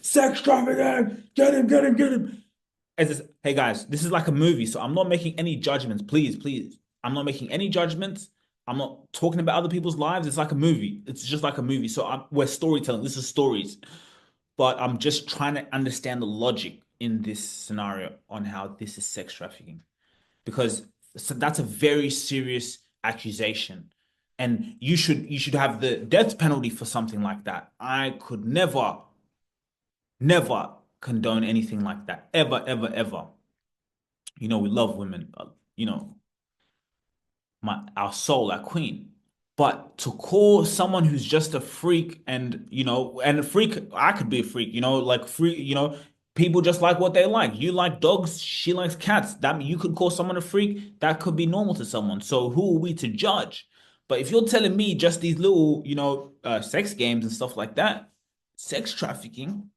sex trafficking, get him, get him, get him. Hey guys, this is like a movie, so I'm not making any judgments. Please, please. I'm not making any judgments. I'm not talking about other people's lives. It's like a movie. It's just like a movie. So we're storytelling. This is stories. But I'm just trying to understand the logic in this scenario on how this is sex trafficking. Because that's a very serious accusation. And you should have the death penalty for something like that. I could never condone anything like that. Ever, ever, ever. You know, we love women, you know, our soul, our queen. But to call someone who's just a freak and, you know, and a freak, I could be a freak, you know, like freak, you know, people just like what they like. You like dogs, she likes cats. That you could call someone a freak, that could be normal to someone. So who are we to judge? But if you're telling me just these little, you know, sex games and stuff like that, sex trafficking.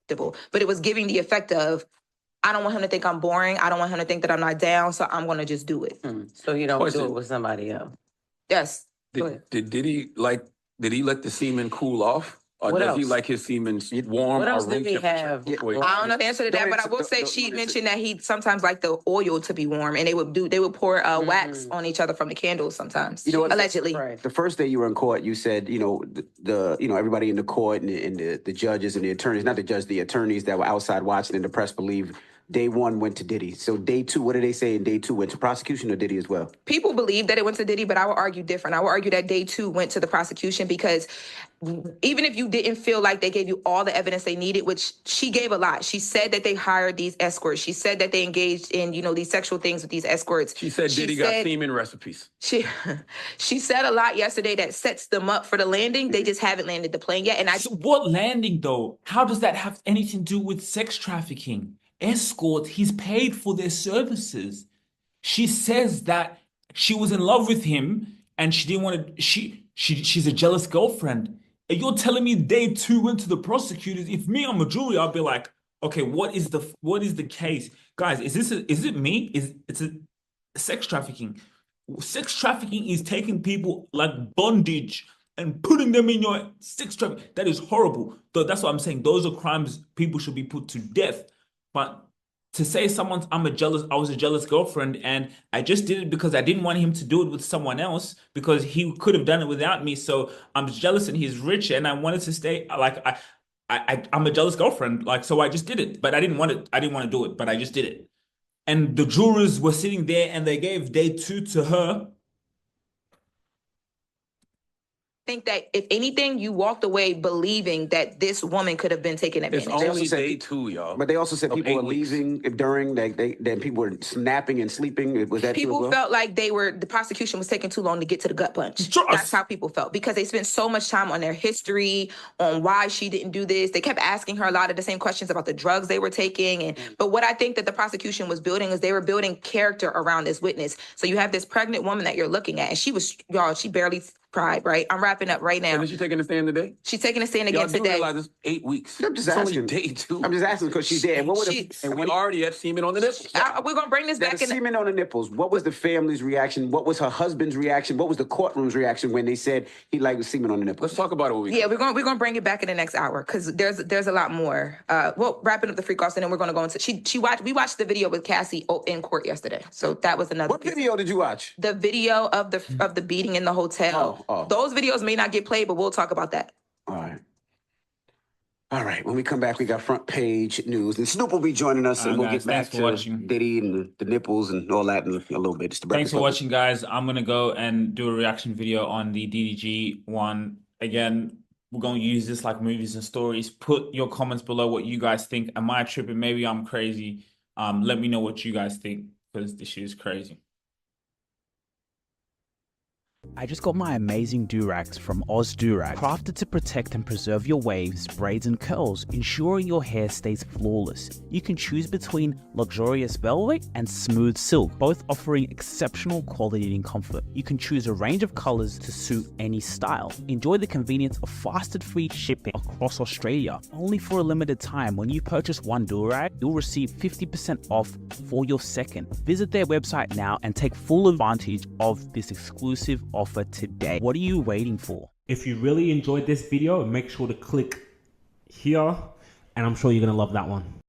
But it was giving the effect of, I don't want him to think I'm boring. I don't want him to think that I'm not down, so I'm going to just do it. So you don't do it with somebody else? Yes. Did he let the semen cool off? Or What does else? he like his semen warm What else or room did he have? temperature? I don't know the answer to that, but I will say she mentioned that he sometimes liked the oil to be warm, and they would pour wax on each other from the candles sometimes. You know what? Allegedly. Right. The first day you were in court, you said, you know, the you know, everybody in the court and the judges and the attorneys, not the judge, the attorneys that were outside watching and the press believe day one went to Diddy. So day two, what did they say in day two? Went to prosecution or Diddy as well? People believe that it went to Diddy, but I would argue different. I would argue that day two went to the prosecution because even if you didn't feel like they gave you all the evidence they needed, which she gave a lot. She said that they hired these escorts. She said that they engaged in, you know, these sexual things with these escorts. She said Diddy got semen recipes. She said a lot yesterday that sets them up for the landing. They just haven't landed the plane yet. And So what landing though? How does that have anything to do with sex trafficking? Escorts, he's paid for their services. She says that she was in love with him and she didn't want to, she's a jealous girlfriend. And you're telling me day two went to the prosecutors. If me, I'm a jury, I'll be like, okay, what is the case? Guys, is it me? It's a sex trafficking. Sex trafficking is taking people like bondage and putting them in your sex trafficking. That is horrible. That's what I'm saying. Those are crimes people should be put to death. But to say I was a jealous girlfriend and I just did it because I didn't want him to do it with someone else because he could have done it without me. So I'm jealous and he's rich and I wanted to stay like I'm a jealous girlfriend. Like, so I just did it, but I didn't want it. I didn't want to do it, but I just did it. And the jurors were sitting there and they gave day two to her. think that if anything, you walked away believing that this woman could have been taken advantage It's of. only day two, y'all. But they also said Of people 8 were weeks. leaving during that people were snapping and sleeping. Was that true as People well? felt like the prosecution was taking too long to get to the gut punch. Trust. That's how people felt because they spent so much time on their history, on why she didn't do this. They kept asking her a lot of the same questions about the drugs they were taking. But what I think that the prosecution was building is they were building character around this witness. So you have this pregnant woman that you're looking at, and she barely cried, right? I'm wrapping up right now. And is she taking a stand today? She's taking a stand Y'all again do today. realize it's 8 weeks. I'm just It's asking. only day two. I'm just asking because she's there. And what would And we already have semen on the nipples. We're going to bring this the back in. semen on the nipples? What was the family's reaction? What was her husband's reaction? What was the courtroom's reaction when they said he liked semen on the nipples? Let's talk about it when we Yeah, we're going to bring it back in the next hour because there's a lot more. Well, wrapping up the freak offs and then we're going to go into we watched the video with Cassie in court yesterday. So that was another What piece. video did you watch? The video of the beating in the hotel. Oh. Those videos may not get played, but we'll talk about that. All right. All right. When we come back, we got front page news, and Snoop will be joining us, and we'll guys, get back thanks for to watching. Diddy and the nipples and all that in a little bit. Just Thanks for watching, guys. I'm gonna go and do a reaction video on the DDG one. Again, we're gonna use this like movies and stories. Put your comments below what you guys think. Am I tripping? Maybe I'm crazy. Let me know what you guys think because this shit is crazy. I just got my amazing do-rags from Oz Do-Rag, crafted to protect and preserve your waves, braids and curls, ensuring your hair stays flawless. You can choose between luxurious velvet and smooth silk, both offering exceptional quality and comfort. You can choose a range of colors to suit any style. Enjoy the convenience of fast and free shipping across Australia. Only for a limited time, when you purchase one do-rag, you'll receive 50% off for your second. Visit their website now and take full advantage of this exclusive offer today. What are you waiting for? If you really enjoyed this video, make sure to click here and I'm sure you're gonna love that one.